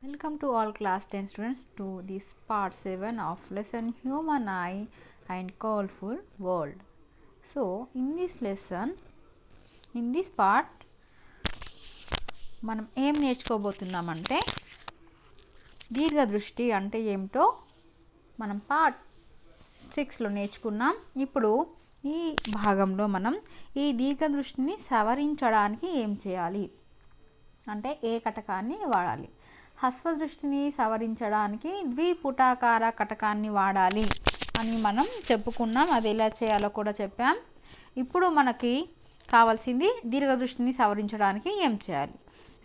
Welcome to all class 10 students to this part 7 of lesson Human Eye and Colorful World. So in this lesson, in this part మనం ఏం నేర్చుకోబోతున్నామంటే దీర్ఘదృష్టి అంటే ఏమిటో మనం part 6లో నేర్చుకున్నాం. ఇప్పుడు ఈ భాగంలో మనం ఈ దీర్ఘదృష్టిని సవరించడానికి ఏం చేయాలి అంటే ఏ కటకాన్ని వాడాలి. హస్వదృష్టిని సవరించడానికి ద్విపుటాకార కటకాన్ని వాడాలి అని మనం చెప్పుకున్నాం. అది ఎలా చేయాలో కూడా చెప్పాం. ఇప్పుడు మనకి కావాల్సింది దీర్ఘదృష్టిని సవరించడానికి ఏం చేయాలి.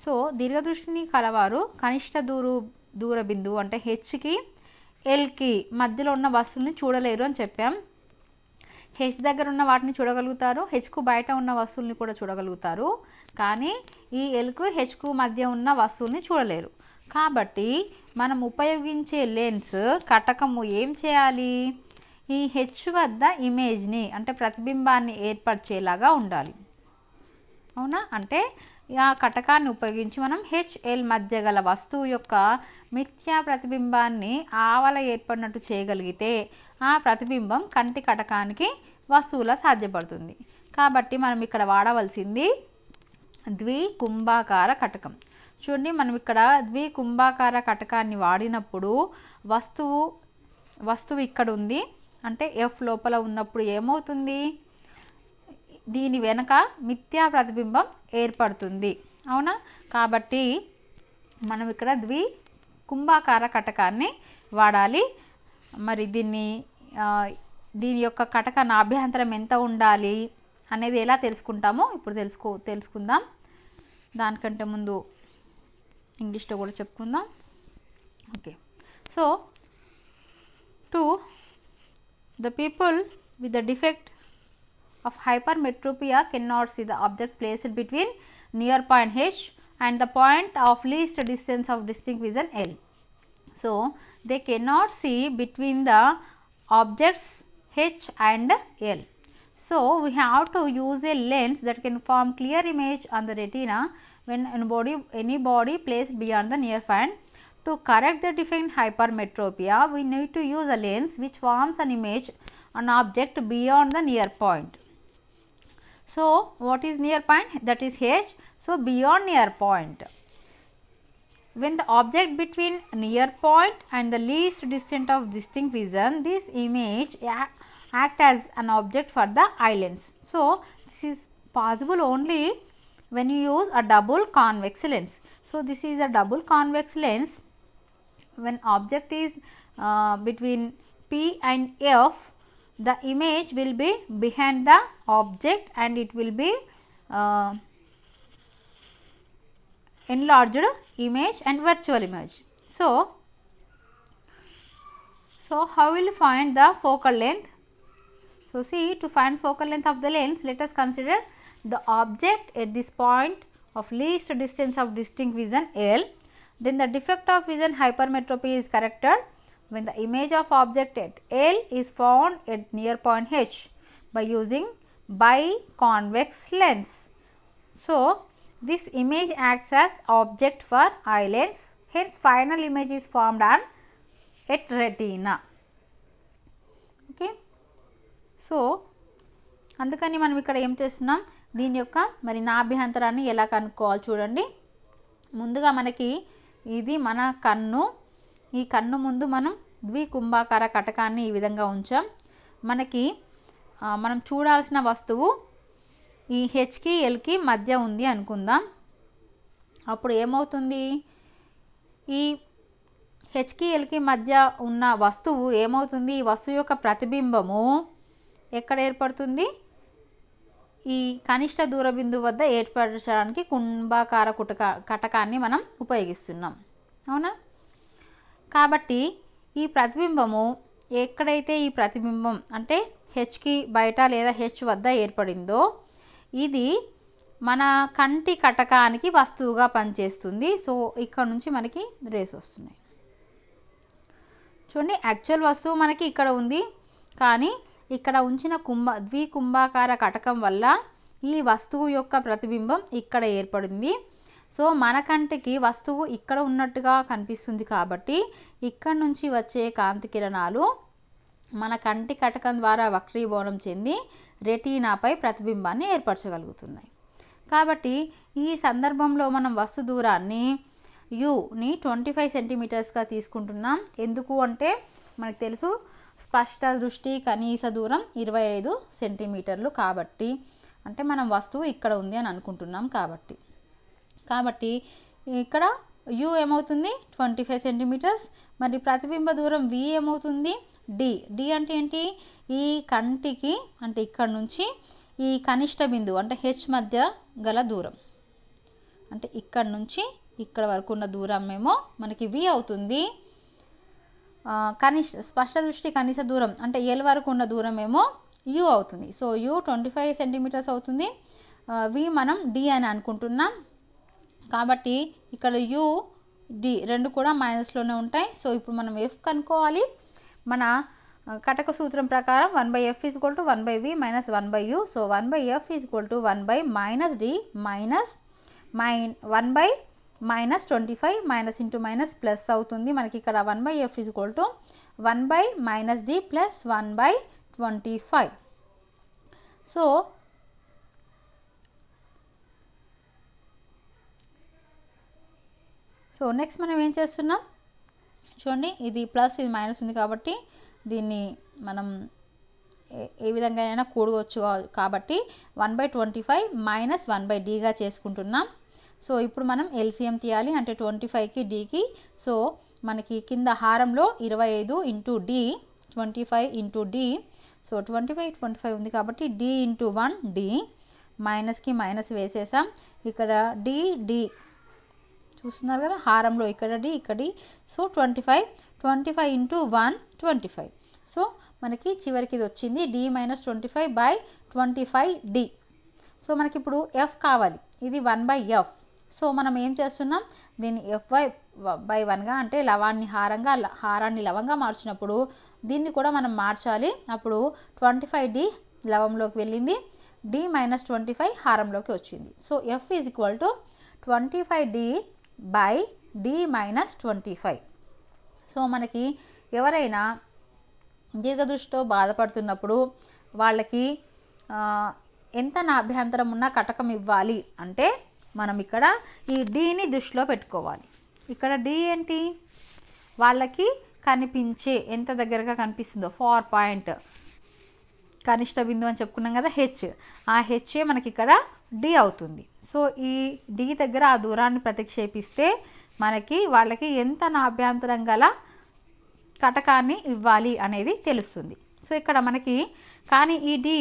సో దీర్ఘదృష్టిని కలవారు కనిష్ట దూర బిందువు అంటే హెచ్కి ఎల్కి మధ్యలో ఉన్న వస్తువుని చూడలేరు అని చెప్పాం. హెచ్ దగ్గర ఉన్న వాటిని చూడగలుగుతారు, హెచ్కు బయట ఉన్న వస్తువుల్ని కూడా చూడగలుగుతారు, కానీ ఈ ఎల్కు హెచ్కు మధ్య ఉన్న వస్తువుల్ని చూడలేరు. కాబట్టి మనం ఉపయోగించే లెన్స్ కటకము ఏం చేయాలి, ఈ హెచ్ వద్ద ఇమేజ్ని అంటే ప్రతిబింబాన్ని ఏర్పరిచేలాగా ఉండాలి. అవునా? అంటే ఆ కటకాన్ని ఉపయోగించి మనం హెచ్ఎల్ మధ్య గల వస్తువు యొక్క మిథ్యా ప్రతిబింబాన్ని ఆవల ఏర్పడినట్టు చేయగలిగితే ఆ ప్రతిబింబం కంటి కటకానికి వస్తువులా సాధ్యపడుతుంది. కాబట్టి మనం ఇక్కడ వాడవలసింది ద్వికుంభాకార కటకం. చూడండి, మనం ఇక్కడ ద్వికుంభాకార కటకాన్ని వాడినప్పుడు వస్తువు ఇక్కడ ఉంది అంటే ఎఫ్ లోపల ఉన్నప్పుడు ఏమవుతుంది, దీని వెనక మిథ్యా ప్రతిబింబం ఏర్పడుతుంది. అవునా? కాబట్టి మనం ఇక్కడ ద్వికుంభాకార కటకాన్ని వాడాలి. మరి దీని యొక్క కటక నాభ్యంతరం ఎంత ఉండాలి అనేది ఎలా తెలుసుకుంటామో ఇప్పుడు తెలుసుకుందాం. దానికంటే ముందు ఇంగ్లీష్లో కూడా చెప్పుకుందాం. Okay, so the people with the defect of hypermetropia cannot see the object placed between near point H and the point of least distance of distinct vision L. So they cannot see between the objects H and L. So we have to use a lens that can form clear image on the retina when any body placed beyond the near point. To correct the defect hypermetropia, we need to use a lens which forms an image on object beyond the near point. So what is near point? That is H. So beyond near point, when the object between near point and the least distant of distinct vision, this image act as an object for the eye lens. So this is possible only when you use a double convex lens. So this is a double convex lens. When object is between P and F, the image will be behind the object and it will be enlarged image and virtual image. So how will you find the focal length? So see, to find focal length of the lens, let us consider the object at this point of least distance of distinct vision L. Then the defect of vision hypermetropy is corrected when the image of object at L is found at near point H by using biconvex lens. So this image acts as object for eye lens, hence final image is formed on at retina. Okay, so అందుకని మనం ఇక్కడ ఏం చేస్తున్నాం, దీని యొక్క మరి నాభ్యంతరాన్ని ఎలా కనుక్కోవాలి చూడండి. ముందుగా మనకి ఇది మన కన్ను, ఈ కన్ను ముందు మనం ద్వికుంభాకార కటకాన్ని ఈ విధంగా ఉంచాం. మనం చూడాల్సిన వస్తువు ఈ హెచ్కి ఎల్కి మధ్య ఉంది అనుకుందాం. అప్పుడు ఏమవుతుంది, ఈ హెచ్కి ఎల్కి మధ్య ఉన్న వస్తువు ఏమవుతుంది, ఈ వస్తువు యొక్క ప్రతిబింబము ఎక్కడ ఏర్పడుతుంది, ఈ కనిష్ట దూర బిందువు వద్ద ఏర్పరచడానికి కుంభాకార కటకాన్ని మనం ఉపయోగిస్తున్నాం. అవునా? కాబట్టి ఈ ప్రతిబింబము ఎక్కడైతే ఈ ప్రతిబింబం అంటే హెచ్కి బయట లేదా హెచ్ వద్ద ఏర్పడిందో ఇది మన కంటి కటకానికి వస్తువుగా పనిచేస్తుంది. సో ఇక్కడ నుంచి మనకి రేస్ వస్తున్నాయి. చూడండి, యాక్చువల్ వస్తువు మనకి ఇక్కడ ఉంది, కానీ ఇక్కడ ఉంచిన ద్వికుంభాకార కటకం వల్ల ఈ వస్తువు యొక్క ప్రతిబింబం ఇక్కడ ఏర్పడింది. సో మన కంటికి వస్తువు ఇక్కడ ఉన్నట్టుగా కనిపిస్తుంది కాబట్టి ఇక్కడ నుంచి వచ్చే కాంతి కిరణాలు మన కంటి కటకం ద్వారా వక్రీభవనం చెంది రెటీనాపై ప్రతిబింబాన్ని ఏర్పరచగలుగుతున్నాయి. కాబట్టి ఈ సందర్భంలో మనం వస్తు దూరాన్ని యుని 25 సెంటీమీటర్స్గా తీసుకుంటున్నాం. ఎందుకు అంటే మనకు తెలుసు స్పష్ట దృష్టి కనీస దూరం 25 సెంటీమీటర్లు కాబట్టి, అంటే మనం వస్తువు ఇక్కడ ఉంది అని అనుకుంటున్నాం కాబట్టి ఇక్కడ యు ఏమవుతుంది 25 సెంటీమీటర్స్. మరి ప్రతిబింబ దూరం వి ఏమవుతుంది డి అంటే ఏంటి, ఈ కంటికి అంటే ఇక్కడ నుంచి ఈ కనిష్ట బిందువు అంటే హెచ్ మధ్య గల దూరం, అంటే ఇక్కడ నుంచి ఇక్కడ వరకు ఉన్న దూరం ఏమో మనకి వి అవుతుంది. స్పష్ట దృష్టి కనీస దూరం అంటే ఎల్ వరకు ఉన్న దూరం ఏమో యు అవుతుంది. సో యు 25 సెంటీమీటర్స్ అవుతుంది. వి మనం డి అని అనుకుంటున్నాం కాబట్టి ఇక్కడ యు డి రెండు కూడా మైనస్లోనే ఉంటాయి. సో ఇప్పుడు మనం ఎఫ్ కనుక్కోవాలి. మన కటక సూత్రం ప్రకారం 1/f = 1/v - 1/u. So 1/f = 1/-d minus 1/-25 minus into minus plus అవుతుంది. మనకి ఇక్కడ 1/f = 1/-d plus 1/25. So next మనం ఏం చేస్తున్నాం చూడండి, ఇది ప్లస్ ఇది మైనస్ ఉంది కాబట్టి దీన్ని మనం ఏ విధంగా అయినా కూడవచ్చు కాబట్టి 1/25 మైనస్ 1/dగా చేసుకుంటున్నాం. సో ఇప్పుడు మనం ఎల్సిఎం తీయాలి, అంటే 25కి డీకి. సో మనకి కింద హారంలో 25 into D 25 into D. So 25 ఉంది కాబట్టి డి ఇంటూ 1 డి, మైనస్కి మైనస్ వేసేసాం. ఇక్కడ డి చూస్తున్నారు కదా, హారంలో ఇక్కడ డి ఇక్కడ డి. So 25 into 1 25. సో మనకి చివరికి ఇది వచ్చింది d - 25/25d. సో మనకి ఇప్పుడు f కావాలి, ఇది 1/f. సో మనం ఏం చేస్తున్నాం, దీన్ని f/1గా అంటే హారాన్ని లవంగా మార్చినప్పుడు దీన్ని కూడా మనం మార్చాలి. అప్పుడు 25d లవంలోకి వెళ్ళింది, d - 25 హారంలోకి వచ్చింది. So f = 25d/d - 25. సో మనకి ఎవరైనా దీర్ఘదృష్టితో బాధపడుతున్నప్పుడు వాళ్ళకి ఎంత నాభ్యంతరం ఉన్న కటకం ఇవ్వాలి అంటే మనం ఇక్కడ ఈ డీని దృష్టిలో పెట్టుకోవాలి. ఇక్కడ డి ఏంటి, వాళ్ళకి కనిపించే ఎంత దగ్గరగా కనిపిస్తుందో 4 పాయింట్ కనిష్ట బిందువు అని చెప్పుకున్నాం కదా హెచ్, ఆ హెచ్ఏ మనకి ఇక్కడ డి అవుతుంది. సో ఈ డి దగ్గర ఆ దూరాన్ని ప్రతిక్షేపిస్తే మనకి వాళ్ళకి ఎంత నాభ్యంతరం గల కటకాన్ని ఇవ్వాలి అనేది తెలుస్తుంది. సో ఇక్కడ మనకి కానీ ఈ డి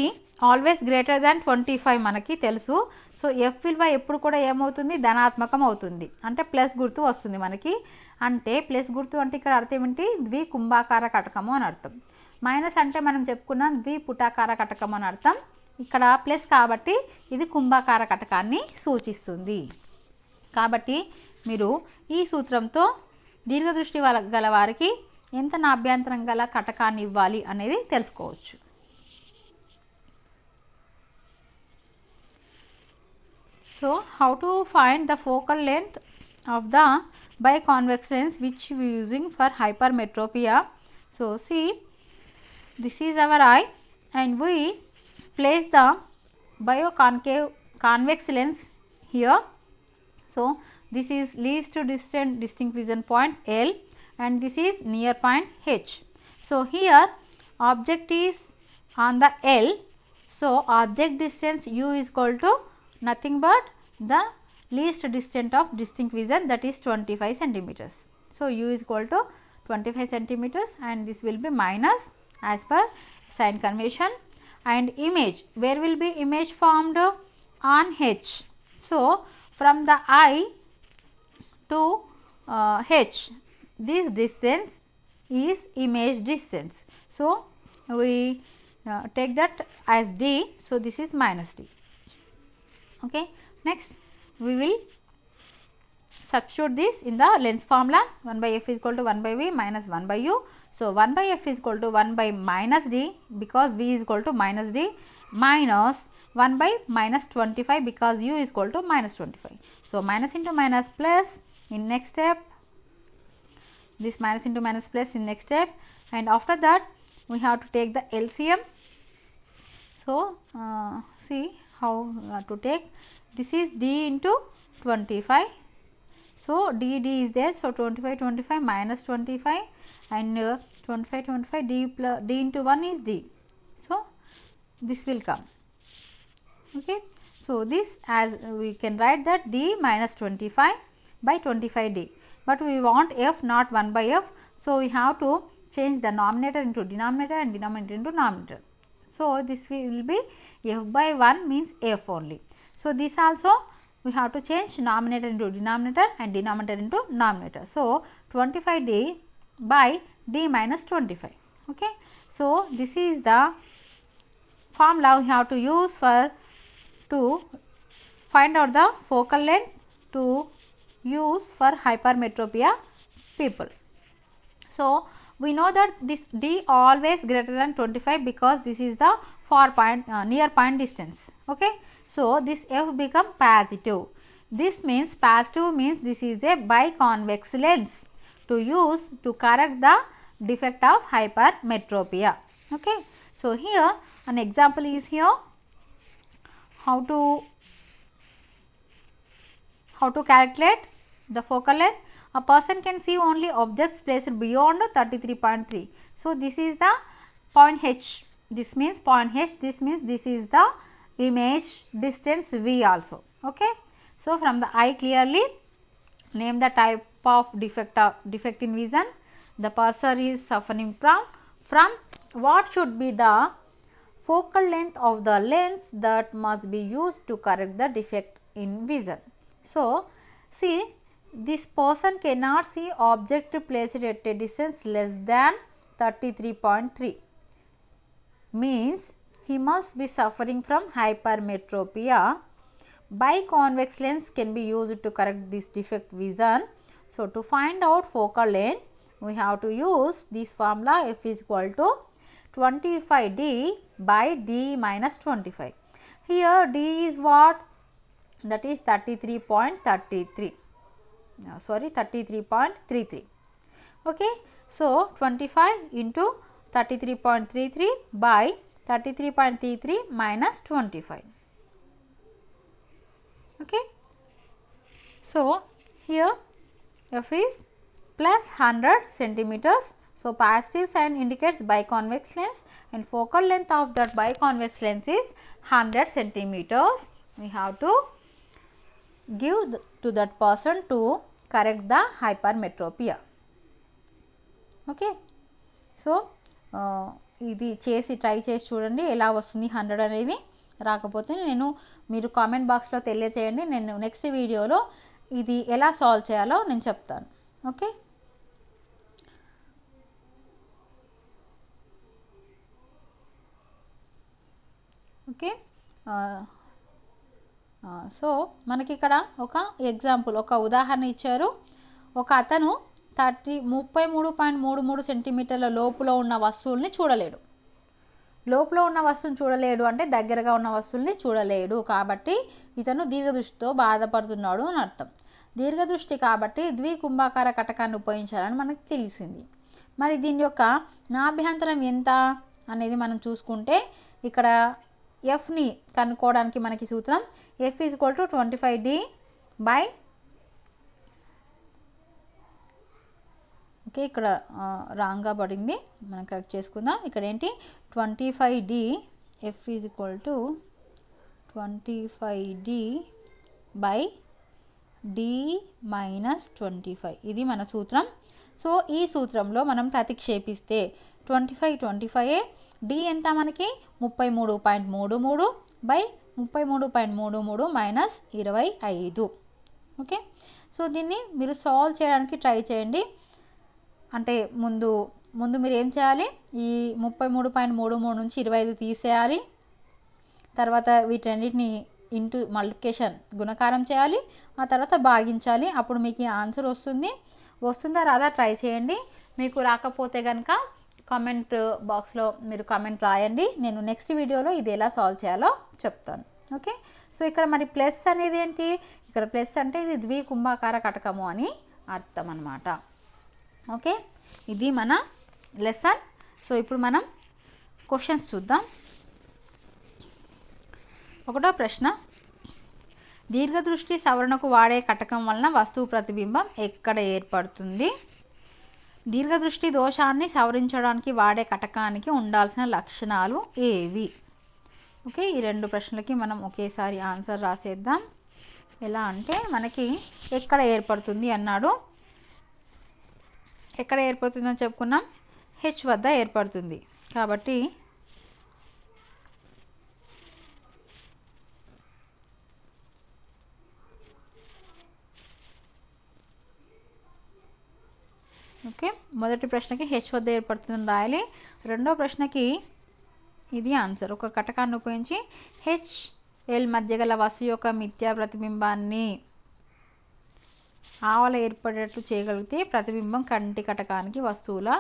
ఆల్వేస్ గ్రేటర్ దాన్ 25 మనకి తెలుసు. సో ఎఫ్ విలువ ఎప్పుడు కూడా ఏమవుతుంది, ధనాత్మకం అవుతుంది, అంటే ప్లస్ గుర్తు వస్తుంది మనకి. అంటే ప్లస్ గుర్తు అంటే ఇక్కడ అర్థం ఏంటి, ద్వికుంభాకార కటకము అని అర్థం. మైనస్ అంటే మనం చెప్పుకున్నాం ద్విపుటాకార కటకం అని అర్థం. ఇక్కడ ప్లస్ కాబట్టి ఇది కుంభాకార కటకాన్ని సూచిస్తుంది. కాబట్టి మీరు ఈ సూత్రంతో దీర్ఘదృష్టి గల వారికి ఎంత నాభ్యంతరం గల కటకాన్ని ఇవ్వాలి అనేది తెలుసుకోవచ్చు. So how to find the focal length of the biconvex lens which we using for hypermetropia. So see, this is our eye and we place the convex lens here. So this is least distant distinct vision point L and this is near point H. So here object is on the L. So object distance U is equal to nothing but the least distant of distinct vision, that is 25 centimeters. So U is equal to 25 centimeters and this will be minus as per sign convention. And image, where will be image formed, on H. So from the eye to H, this distance is image distance. So we take that as D. So this is minus D. Okay, next we will substitute this in the lens formula. 1/f is equal to 1/v minus 1/u. So 1/f is equal to 1/-d because v is equal to -d minus 1 by minus 25 because u is equal to minus 25. So, minus into minus plus in next step, this minus into minus plus in next step, and after that we have to take the LCM. So, see how to take, this is d into 25. So, d is there. So, 25 minus 25 and 25 d plus d into 1 is d. So, this will come. Okay. So, this as we can write that d minus 25 by 25 d, but we want f not 1 by f. So, we have to change the numerator into denominator and denominator into numerator. So, this will be f by 1 means f only. So, this also we have to change numerator into denominator and denominator into numerator. So, 25d by d minus 25. Okay. So, this is the formula we have to use for to find out the focal length to use for hypermetropia people. So, we know that this d always greater than 25 because this is the far point near point distance. Okay. So, this f become positive. This means positive means this is a biconvex lens to use to correct the defect of hypermetropia. Okay. So, here an example is here how to calculate the focal length. A person can see only objects placed beyond 33.3. So, this is the point h, this means point h, this means this is the image distance v also. Okay. So, from the eye clearly name the type of defect in vision the person is suffering from what should be the focal length of the lens that must be used to correct the defect in vision. So, see, this person cannot see object placed at a distance less than 33.3, means he must be suffering from hypermetropia. Biconvex lens can be used to correct this defect vision. So, to find out focal length we have to use this formula f is equal to 25d by d minus 25. Here d is what? That is 33.33. Sorry, 33.33. Okay. So, 25 into 33.33 by 33.33 minus 25. Okay. So, here f is plus 100 centimeters. So, positive sign indicates biconvex lens and focal length of that biconvex lens is 100 centimeters. We have to give to that person to correct the hypermetropia. Okay. So, ఇది చేసి try చేసి చూడండి ఎలా వస్తుంది 100 అనేది. రాకపోతే మీరు comment బాక్స్లో తెలియచేయండి. నేను నెక్స్ట్ వీడియోలో ఇది ఎలా సాల్వ్ చేయాలో నేను చెప్తాను. ఓకే. ఓకే. సో మనకి ఇక్కడ ఒక ఎగ్జాంపుల్ ఒక ఉదాహరణ ఇచ్చారు. ఒక అతను 33.33 సెంటీమీటర్ల లోపల ఉన్న వస్తువుల్ని చూడలేడు. లోపల ఉన్న వస్తువుని చూడలేడు అంటే దగ్గరగా ఉన్న వస్తువుల్ని చూడలేడు. కాబట్టి ఇతను దీర్ఘదృష్టితో బాధపడుతున్నాడు అని అర్థం. దీర్ఘదృష్టి కాబట్టి ద్వికుంభాకార కటకాన్ని ఉపయోగించాలని మనకు తెలిసింది. మరి దీని యొక్క నాభ్యంతరం ఎంత అనేది మనం చూసుకుంటే ఇక్కడ ఎఫ్ని కనుక్కోవడానికి మనకి సూత్రం F is equal to 25d by okay ఇక్కడ రాంగ్గా పడింది మనం కరెక్ట్ చేసుకుందాం. ఇక్కడ ఏంటి 25d F is equal to 25d by d minus 25 ఇది మన సూత్రం. సో ఈ సూత్రంలో మనం ప్రతిక్షేపిస్తే 25 d ఎంత మనకి 33.33 బై 33.33 మైనస్ 25. ఓకే. సో దీన్ని మీరు సాల్వ్ చేయడానికి ట్రై చేయండి. అంటే ముందు మీరు ఏం చేయాలి, ఈ 33.33 నుంచి 25 తీసేయాలి. తర్వాత వీటన్నిటిని ఇంటూ మల్టిప్లికేషన్ గుణకారం చేయాలి. ఆ తర్వాత భాగించాలి. అప్పుడు మీకు ఆన్సర్ వస్తుందా రాదా ట్రై చేయండి. మీకు రాకపోతే కనుక కామెంట్ బాక్స్లో మీరు కామెంట్ రాయండి. నేను నెక్స్ట్ వీడియోలో ఇది ఎలా సాల్వ్ చేయాలో చెప్తాను. ఓకే, సో ఇక్కడ మరి ప్లస్ అనేది ఏంటి? ఇక్కడ ప్లస్ అంటే ఇది ద్వికుంభాకార కటకము అని అర్థం అన్నమాట. ఓకే, ఇది మన లెసన్. సో ఇప్పుడు మనం క్వశ్చన్స్ చూద్దాం. ఒకటో ప్రశ్న, దీర్ఘదృష్టి సవరణకు వాడే కటకం వలన వస్తువు ప్రతిబింబం ఎక్కడ ఏర్పడుతుంది? దీర్ఘదృష్టి దోషాన్ని సవరించడానికి వాడే కటకానికి ఉండాల్సిన లక్షణాలు ఏవి? ఓకే, ఈ రెండు ప్రశ్నలకి మనం ఒకేసారి ఆన్సర్ రాసేద్దాం. ఎలా అంటే మనకి ఎక్కడ ఏర్పడుతుంది అన్నాడు. ఎక్కడ ఏర్పడుతుందని చెప్పుకున్నాం, హెచ్ వద్ద ఏర్పడుతుంది. కాబట్టి ఓకే, మొదటి ప్రశ్నకి హెచ్ వద్ద ఏర్పడుతుందని రాయాలి. రెండో ప్రశ్నకి ఇది ఆన్సర్. ఒక కటకాన్ని ఉపయోగించి హెచ్ ఎల్ మధ్య గల వస్తువు యొక్క మిథ్యా ప్రతిబింబాన్ని ఆవల ఏర్పడేట్లు చేయగలిగితే ప్రతిబింబం కంటి కటకానికి వస్తువులా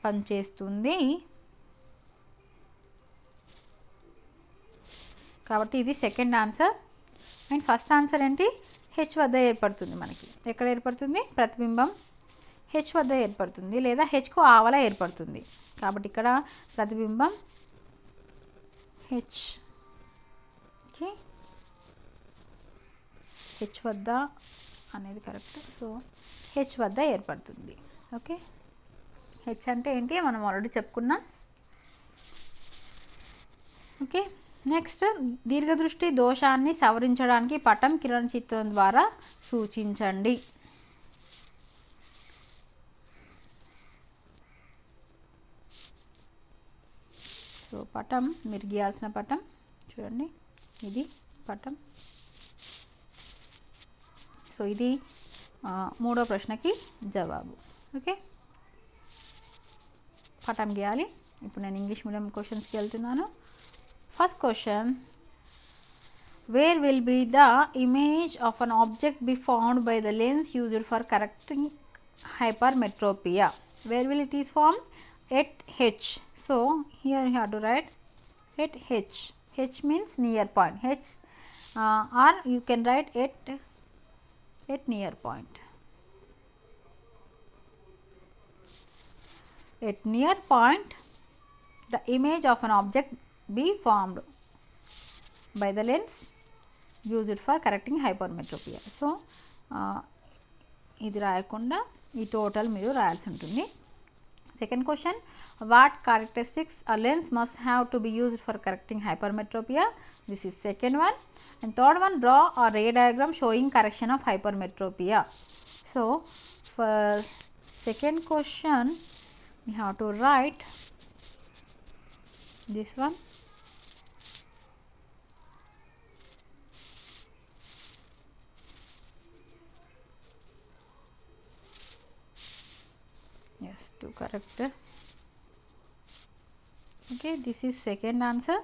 పనిచేస్తుంది. కాబట్టి ఇది second answer. And first answer ఏంటి? హెచ్ వద్ద ఏర్పడుతుంది. మనకి ఎక్కడ ఏర్పడుతుంది? ప్రతిబింబం హెచ్ వద్ద ఏర్పడుతుంది, లేదా హెచ్కు ఆవల ఏర్పడుతుంది. కాబట్టి ఇక్కడ ప్రతిబింబం హెచ్ వద్ద అనేది కరెక్ట్. సో హెచ్ వద్ద ఏర్పడుతుంది. ఓకే, హెచ్ అంటే ఏంటి మనం ఆల్రెడీ చెప్పుకున్నాం. ఓకే, నెక్స్ట్, దీర్ఘదృష్టి దోషాన్ని సవరించడానికి పటం కిరణ చిత్రం ద్వారా సూచించండి. సో పటం మీరు గీయాల్సిన పటం చూడండి, ఇది పటం. సో ఇది మూడో ప్రశ్నకి జవాబు. ఓకే, పటం గీయాలి. ఇప్పుడు నేను ఇంగ్లీష్ మీడియం క్వశ్చన్స్కి వెళ్తున్నాను. First question, where will be the image of an object be found by the lens used for correcting hypermetropia? Where will it is formed? At H. So here you have to write at H. H means near point. H or you can write at near point. At near point, the image of an object be formed by the lens used for correcting hypermetropia. So ఇది రాయకుండా ఈ total మీరు రాయాల్సి ఉంటుంది. Second question, what characteristics a lens must have to be used for correcting hypermetropia? This is second one. And third one, draw a ray diagram showing correction of hypermetropia. So for second question you have to write this one. Yes, to correct. Okay, this is second answer.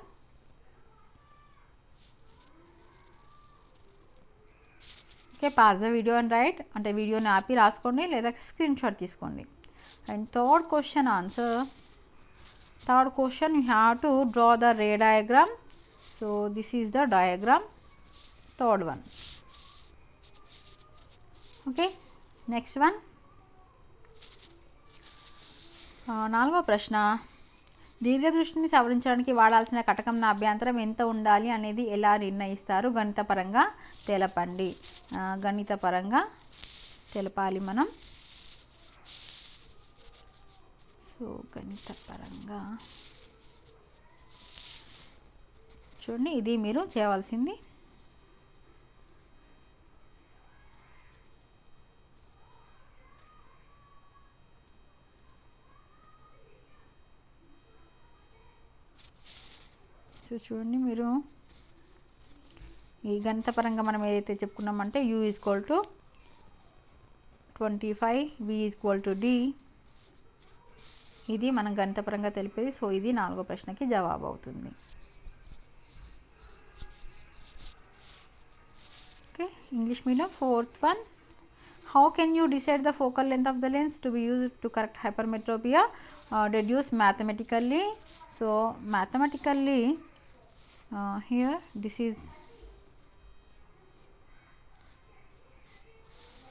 Okay, pause the video and right, అంటే వీడియోని ఆపి రాసుకోండి లేదా screen shot తీసుకోండి. And third question answer, third question you have to draw the ray diagram. So this is the diagram, third one. Okay, next one, నాలుగో ప్రశ్న, దీర్ఘదృష్టిని సవరించడానికి వాడాల్సిన కటకం అభ్యంతరం ఎంత ఉండాలి అనేది ఎలా నిర్ణయిస్తారు? గణితపరంగా తెలపండి. గణితపరంగా తెలపాలి మనం. సో గణితపరంగా చూడండి, ఇది మీరు చేయవలసింది. సో చూడండి, మీరు ఈ గణితపరంగా మనం ఏదైతే చెప్పుకున్నామంటే u = 25, v = d, ఇది మనం గణితపరంగా తెలిపేది. సో ఇది నాలుగో ప్రశ్నకి జవాబు అవుతుంది. Okay, English medium fourth one, How can you decide the focal length of the lens to be used to correct hypermetropia? Deduce mathematically. So mathematically, here this is,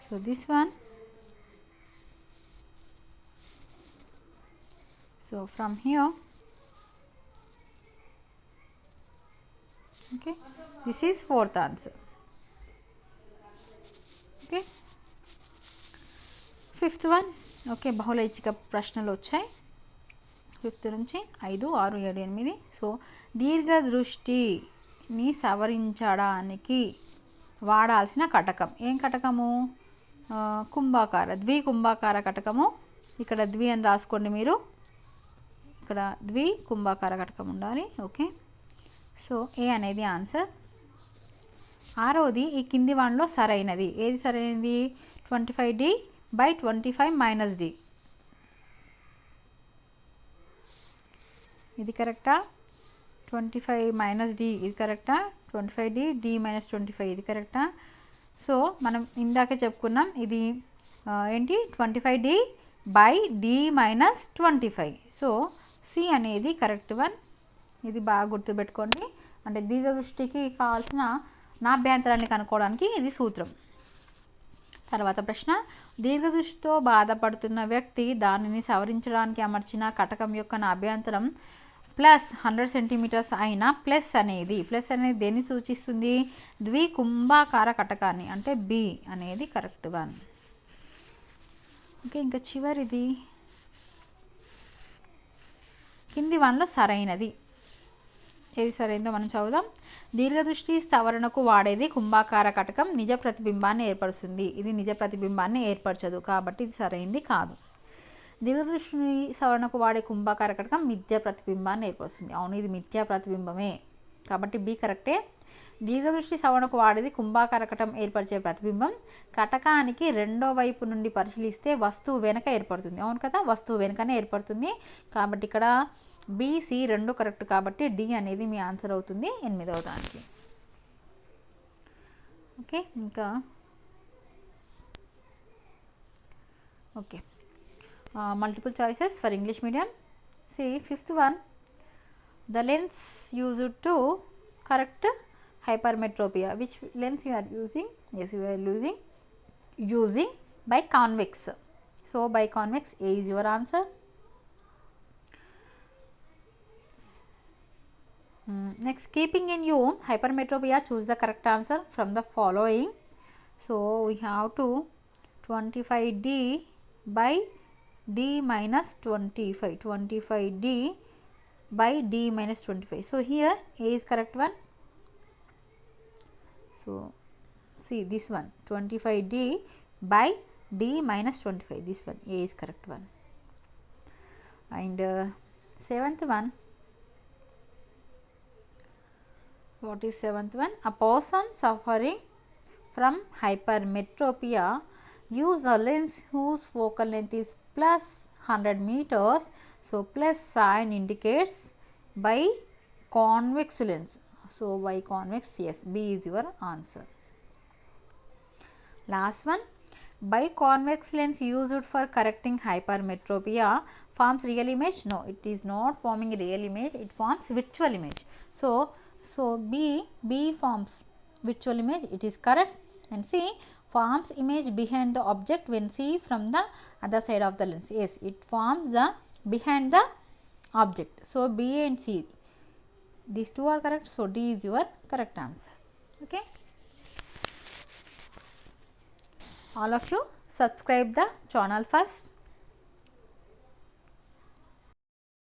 so this one, so from here, okay, this is fourth answer. Okay, fifth one. Okay, బహుళ ఐచ్ఛిక ప్రశ్నలు వచ్చాయి. Fifth నుంచి 5, 6, 7, 8. So దీర్ఘదృష్టిని సవరించడానికి వాడాల్సిన కటకం. ఏం కటకము? కుంభాకార, ద్వికుంభాకార కటకము. ఇక్కడ ద్వి అని రాసుకోండి మీరు, ఇక్కడ ద్వికుంభాకార కటకం ఉండాలి. ఓకే, సో ఏ అనేది ఆన్సర్. 6వది ఈ కింది వాటిలో సరైనది. ఏది సరైనది? 25D by 25 minus D. ఇది కరెక్టా? 25 minus D ఇది కరెక్టా? 25D, D minus 25 ఇది కరెక్టా? సో మనం ఇందాకే చెప్పుకున్నాం, ఇది ఏంటి? 25D by D minus 25. So C అనేది కరెక్ట్ వన్. ఇది బాగా గుర్తుపెట్టుకోండి. అంటే దీర్ఘదృష్టికి కావాల్సిన నాభ్యంతరాన్ని కనుక్కోవడానికి ఇది సూత్రం. తర్వాత ప్రశ్న, దీర్ఘదృష్టితో బాధపడుతున్న వ్యక్తి దానిని సవరించడానికి అమర్చిన కటకం యొక్క నాభ్యంతరం ప్లస్ 100 సెంటీమీటర్స్ అయిన ప్లస్ అనేది దేన్ని సూచిస్తుంది? ద్వికుంభాకార కటకాన్ని, అంటే బి అనేది కరెక్ట్ వన్. ఓకే, ఇంకా చివరిది కింది వన్లో సరైనది. ఏది సరైందో మనం చదువుదాం. దీర్ఘదృష్టి సవరణకు వాడేది కుంభాకార కటకం నిజ ప్రతిబింబాన్ని ఏర్పరుస్తుంది. ఇది నిజ ప్రతిబింబాన్ని ఏర్పరచదు, కాబట్టి ఇది సరైంది కాదు. దీర్ఘదృష్టి సవరణకు వాడే కుంభాకార కటకం మిథ్యా ప్రతిబింబాన్ని ఏర్పరుస్తుంది. అవును, ఇది మిథ్యా ప్రతిబింబమే, కాబట్టి బి కరెక్టే. దీర్ఘదృష్టి సవరణకు వాడేది కుంభాకార కటకం ఏర్పరిచే ప్రతిబింబం కటకానికి రెండో వైపు నుండి పరిశీలిస్తే వస్తువు వెనక ఏర్పడుతుంది. అవును కదా, వస్తువు వెనకనే ఏర్పడుతుంది, కాబట్టి ఇక్కడ BC రెండు కరెక్ట్, కాబట్టి D అనేది మీ ఆన్సర్ అవుతుంది 8వ దానికి. ఓకే, ఇంకా okay, multiple choices for English medium. See, fifth one, the lens used to correct hypermetropia. Which lens you are using? Yes, you are using biconvex. So biconvex A is your answer. Next, keeping in view hypermetropia, choose the correct answer from the following. So we have to 25D by D minus 25, 25D by D minus 25. So here A is correct one. So see this one, 25D by D minus 25, this one A is correct one. And 7th one, what is 7th one? A person suffering from hypermetropia use a lens whose focal length is plus 100 meters. So plus sign indicates biconvex lens. So biconvex, yes, B is your answer. Last one, biconvex lens used for correcting hypermetropia forms real image? No, it is not forming real image, it forms virtual image. So B forms virtual image, it is correct. And C forms image behind the object when see from the other side of the lens. Yes, it forms the behind the object. So B and C, these two are correct. So D is your correct answer. Okay, all of you subscribe the channel first.